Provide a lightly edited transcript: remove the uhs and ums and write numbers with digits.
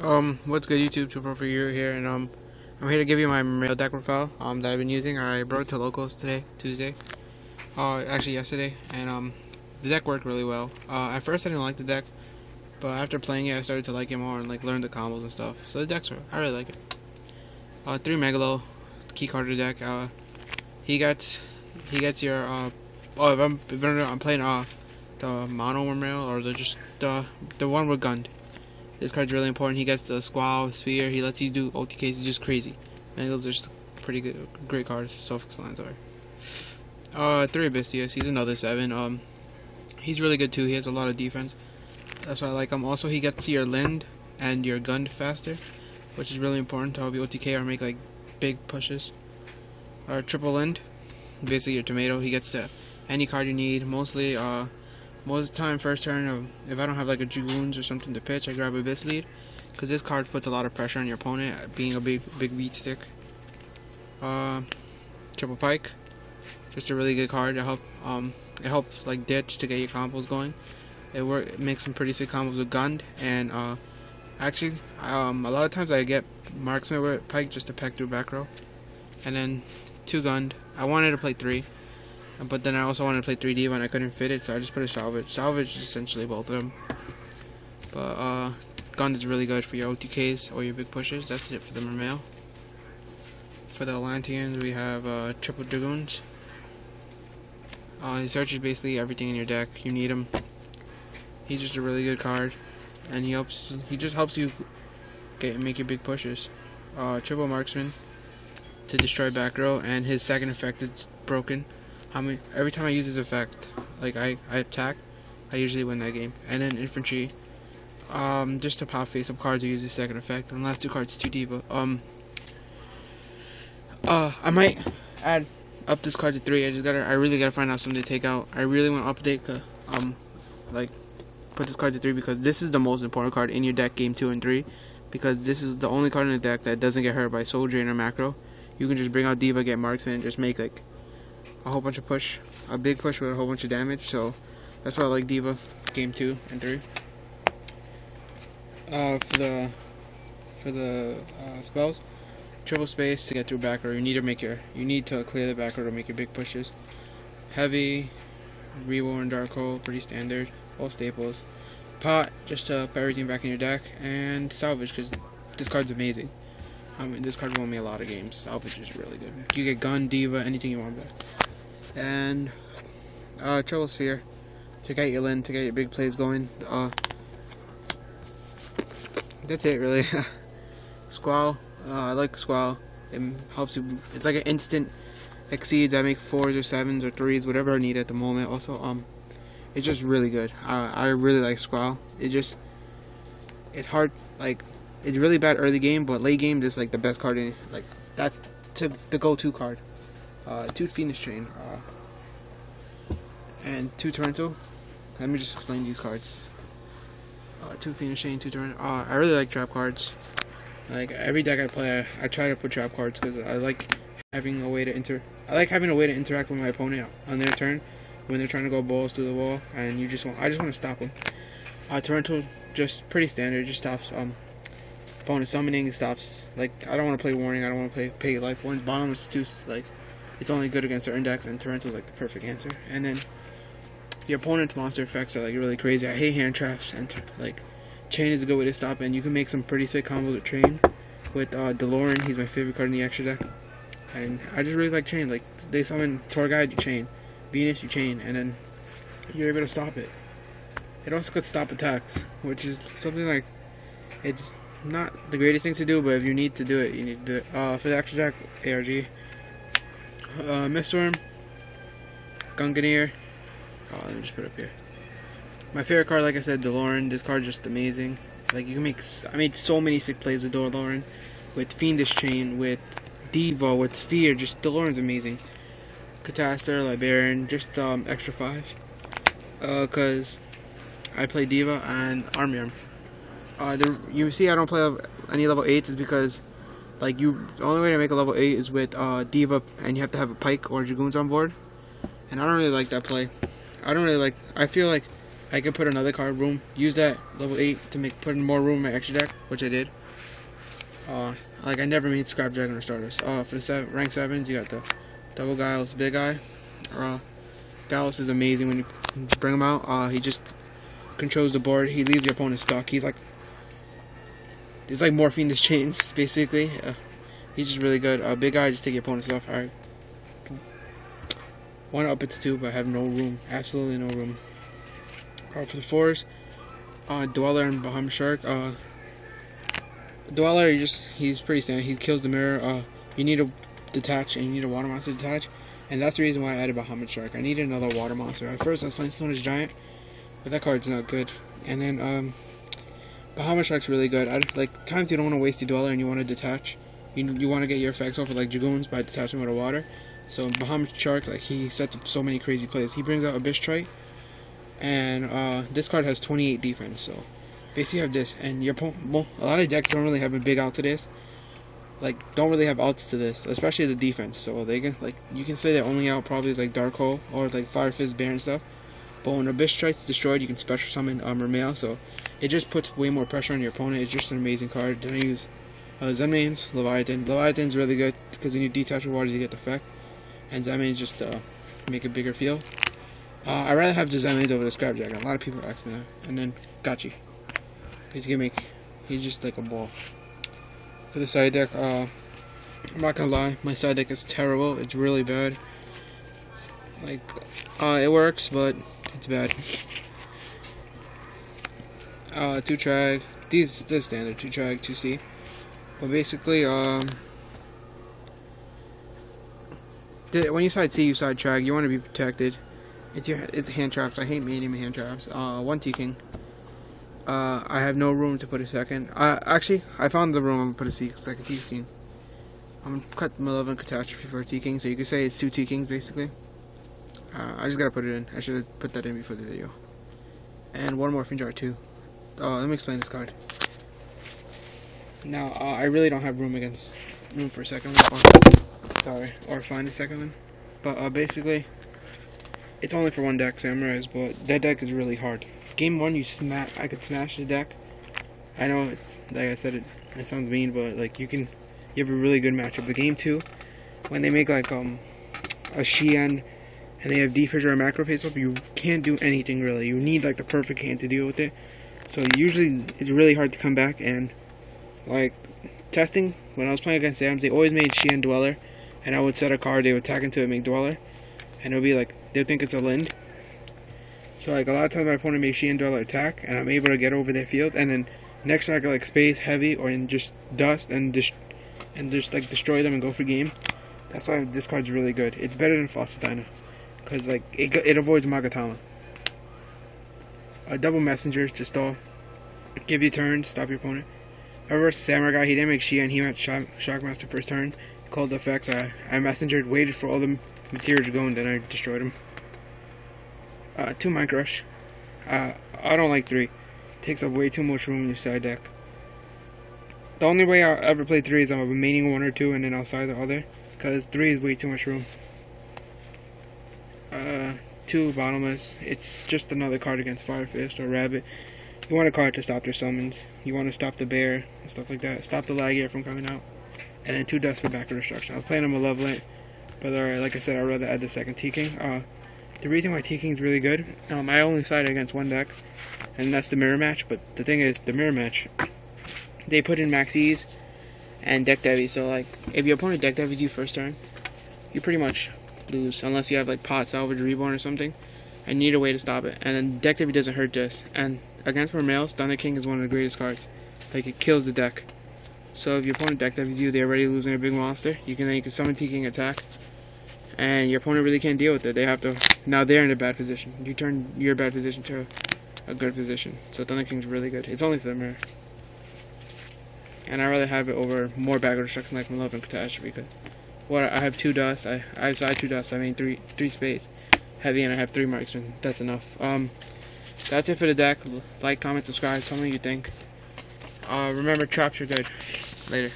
What's good, YouTube? Super for you here, and I'm here to give you my Mermail deck profile that I've been using. I brought it to locals today, Tuesday, actually yesterday, and the deck worked really well. At first I didn't like the deck, but after playing it I started to like it more and like learn the combos and stuff. So the decks I really like it. 3 Megalo, key card of the deck. He gets your if I'm playing the mono Mermail or the one with Gund. This card's really important. He gets the Squall, Sphere. He lets you do OTKs. He's just crazy. Megals are just pretty good, great cards. Self-explanatory. 3 Abysseus. He's another 7. He's really good too. He has a lot of defense. That's why I like him. Also, he gets your Lind and your Gund faster, which is really important to help you OTK or make like big pushes. Triple Lind. Basically your tomato. He gets to any card you need. Mostly, most of the time, first turn, if I don't have like a Dragoons or something to pitch, I grab a Abyss Lead, because this card puts a lot of pressure on your opponent, being a big beat stick. Triple Pike, just a really good card to help. It helps like ditch to get your combos going. It makes some pretty sick combos with Gund, and actually, a lot of times I get Marksman with Pike just to peck through back row, and then 2 Gund. I wanted to play 3. But then I also wanted to play 3D when I couldn't fit it, so I just put a Salvage. Salvage is essentially both of them. But Gund is really good for your OTKs or your big pushes. That's it for the Mermail. For the Atlanteans, we have Triple Dragoons. He searches basically everything in your deck. You need him. He's just a really good card, and he just helps you make your big pushes. Triple Marksman to destroy back row, and his second effect is broken. Every time I use his effect, like I attack, I usually win that game. And then infantry, just to pop face up cards, I use his second effect. And last 2 cards, 2 diva. I might add up this card to 3. I really gotta find out something to take out. I really want to update, like put this card to 3 because this is the most important card in your deck, game 2 and 3. Because this is the only card in the deck that doesn't get hurt by Soul Drain or Macro. You can just bring out Diva, get Marksman, and just make like a whole bunch of a big push with a whole bunch of damage. So that's why I like Diva game 2 and 3. For the spells, triple space to get through back row. You need to clear the back row to make your big pushes. Heavy, Reborn, Dark Hole, pretty standard, all staples. Pot, just to put everything back in your deck, and Salvage because this card's amazing. I mean, this card won me a lot of games. Salvage is really good. You get Gun, Diva, anything you want back. And Triple Sphere to get your Lind, to get your big plays going. That's it really. Squall, I like Squall. It helps you. It's like an instant exceeds. I make 4s or 7s or 3s, whatever I need at the moment. Also, it's just really good. I really like Squall. It's hard, like it's really bad early game, but late game is like the best card in. Like that's the go-to card. 2 Phoenix Chain, and 2 Torrential. Let me just explain these cards. 2 Phoenix Chain, 2 Torrential. I really like trap cards. Like every deck I play, I try to put trap cards because I like having a way to interact with my opponent on their turn when they're trying to go balls through the wall, and I just want to stop them. Torrential, just pretty standard, just stops opponent summoning. It stops, like I don't want to play Warning, I don't want to pay life. Warning's bottom is too, like it's only good against certain decks, and Torrential's like the perfect answer. And then your opponent's monster effects are like really crazy. I hate hand traps, and like Chain is a good way to stop, and you can make some pretty sick combos with Chain. With DeLorean, he's my favorite card in the extra deck, and I just really like Chain. Like they summon Torguide, you Chain, Venus, you Chain, and then you're able to stop it. It also could stop attacks, which is something like it's not the greatest thing to do, but if you need to do it, you need to do it. For the extra deck, ARG. Miststorm, Gunganier. Let me just put it up here. My favorite card, like I said, DeLorean. This card is just amazing. Like I made so many sick plays with DeLorean, with Fiendish Chain, with Diva, with Sphere. Just DeLorean's amazing. Catastor, Liberian, just extra 5. Cause I play Diva and Army Arm. You see, I don't play any level 8s is because the only way to make a level 8 is with Diva, and you have to have a Pike or Dragoons on board. And I don't really like that play. I feel like I could put another card room, use that level 8 to put in more room in my extra deck, which I did. Like I never made Scrap Dragon or Stardust. For the rank 7s, you got the Double Guileless Big Eye. Guileless is amazing when you bring him out. He just controls the board. He leaves your opponent stuck. He's like morphine the chains, basically. He's just really good. Big Eye, just take your opponent's stuff. Alright. Want to up it to 2, but I have no room. Absolutely no room. For the 4s, Dweller and Bahamut Shark. Dweller, he's pretty standard. He kills the mirror. You need to detach, and you need a water monster to detach. And that's the reason why I added Bahamut Shark. I needed another water monster. At first I was playing Stone Age Giant, but that card's not good. And then Bahamut Shark's really good. Like times you don't want to waste your Dweller and you want to detach. You want to get your effects off with like Dragoons by detaching with the water. So Bahamut Shark, like he sets up so many crazy plays. He brings out Abyss Trite, and this card has 28 defense. So basically you have this, and your opponent, a lot of decks don't really have a big out to this. Like don't really have outs to this, especially the defense. So they can you can say their only out probably is like Dark Hole or like Fire Fist Bear and stuff. But when Abyss Trite's destroyed, you can special summon Mermail. So it just puts way more pressure on your opponent. It's just an amazing card. Then I use Zenmain's Leviathan. Leviathan's really good because when you detach with waters, you get the effect. And Zenmain's just make a bigger field. I'd rather have the Zenmain's over the Scrap Dragon. A lot of people ask me that. And then Gachi. He's just like a ball. For the side deck, I'm not gonna lie, my side deck is terrible. It's really bad. It works, but it's bad. 2 Trag. These standard 2 Trag, 2C. But basically, when you side C, you side Trag. You want to be protected. It's hand traps. I hate maining hand traps. 1 T-King. I have no room to put a second. Actually, I found the room I'm gonna put a second T-King. I'm gonna cut Malevolent Catastrophe for a T-King, so you could say it's 2 T-Kings basically. I just gotta put it in. I should have put that in before the video. And 1 Morphing Jar too. Let me explain this card. Now, I really don't have room for a second one. Or find a second one. But basically, it's only for 1 deck, Samurais, but that deck is really hard. Game 1, I could smash the deck. I know it's like I said, it sounds mean, but like you have a really good matchup. But game 2, when they make like a Shien and they have Defisher or Macro face up, you can't do anything really. You need like the perfect hand to deal with it. So usually it's really hard to come back. And like testing, when I was playing against Adams, they always made Shien Dweller, and I would set a card, they would attack into it, make Dweller, and it would be like they'd think it's a Lind. So like a lot of times my opponent makes Shien Dweller attack, and I'm able to get over their field, and then next turn I can like Space Heavy or just Dust and just like destroy them and go for game. That's why this card's really good. It's better than Foster Dino, because like it avoids Magatama. Double Messengers to stall, give you turn, stop your opponent. However, Samurai guy, he didn't make Shien, he went Shockmaster first turn, called the effects. I messengered, waited for all the material to go, and then I destroyed him. 2 Mind Crush. I don't like 3. Takes up way too much room in your side deck. The only way I'll ever play 3 is I'm remaining 1 or 2 and then outside the other, because 3 is way too much room. 2 Bottomless. It's just another card against Fire Fist or Rabbit. You want a card to stop their summons. You want to stop the bear and stuff like that. Stop the Lagier from coming out. And then 2 Dust for backward destruction. I was playing a Malevolent, but like I said, I'd rather add the second T-King. The reason why T-King is really good, I only sided against 1 deck, and that's the mirror match. But the thing is, the mirror match, they put in Max Ease and deck Devi. So like, if your opponent deck Devis you first turn, you pretty much lose unless you have like Pot Salvage Reborn or something, and you need a way to stop it. And then deck Devi doesn't hurt this. And against Mermail, Thunder King is one of the greatest cards. Like it kills the deck. So if your opponent deck Devis you, they're already losing a big monster. You can summon T-King attack. And your opponent really can't deal with it. They have to. Now they're in a bad position. You turn your bad position to a good position. So Thunder King's really good. It's only for the mirror. And I'd rather have it over more backward destruction like Malevolent Catastrophe. Because I have 2 Dust. I have side 2 Dust. I mean 3 Space Heavy, and I have 3 Marksman. That's enough. That's it for the deck. Like, comment, subscribe. Tell me what you think. Remember, traps are good. Later.